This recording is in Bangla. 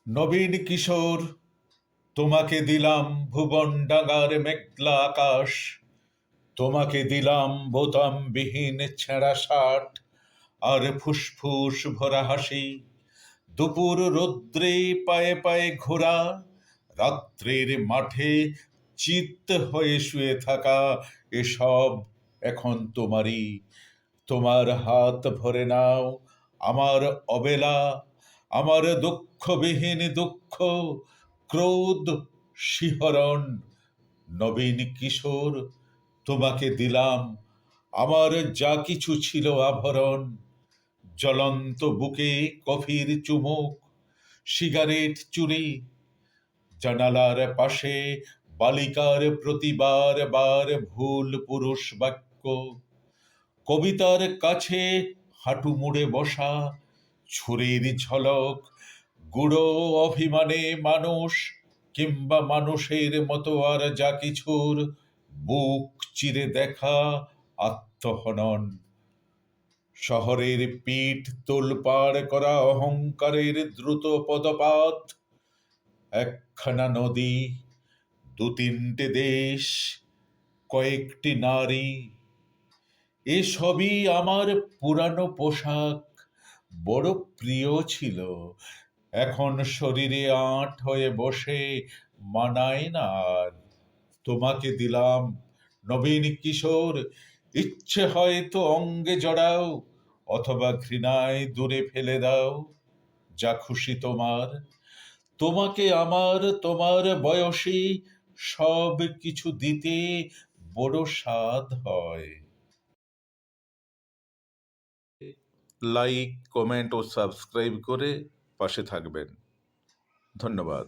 নবীন কিশোর, তোমাকে দিলাম ভুবন ডাঙার মেঘলা আকাশ, তোমাকে দিলাম বোতামবিহীন ছেঁড়া শার্ট আর ফুসফুস ভরা হাসি। দুপুর রৌদ্রে পায়ে পায়ে ঘোরা, রাত্রের মাঠে চিত্ত হয়ে শুয়ে থাকা, এসব এখন তোমারই। তোমার হাত ভরে নাও আমার অবেলা, আমার দুঃখবিহীন দুঃখ, ক্রোধ, শিহরণ। নবীন কিশোর, তোমাকে দিলাম আমার যা কিছু ছিল আভরণ। জ্বলন্ত বুকে কফির চুমুক, সিগারেট চুরি, জানালার পাশে বালিকার প্রতিবার বার ভুল পুরুষ বাক্য, কবিতার কাছে হাঁটু মুড়ে বসা, ছুরির ঝলক, গুঁড়ো অভিমানে মানুষ কিংবা মানুষের মতো আর যা কিছুর বুক চিরে দেখা, আত্মহনন। শহরের পিঠ তোলপাড় করা অহংকারের দ্রুত পদপাত, একখানা নদী, দু তিনটে দেশ, কয়েকটি নারী, এসবই আমার পুরানো পোশাক, বড় প্রিয় ছিল। এখন শরীরে আঁট হয়ে বসে মানায় না আর। তোমাকে দিলাম নবীন কিশোর, ইচ্ছে হয়তো অঙ্গে জড়াও, অথবা ঘৃণায় দূরে ফেলে দাও, যা খুশি তোমার। তোমাকে আমার তোমার বয়সী সব কিছু দিতে বড় স্বাদ হয়। লাইক, কমেন্ট ও সাবস্ক্রাইব করে পাশে থাকবেন। ধন্যবাদ।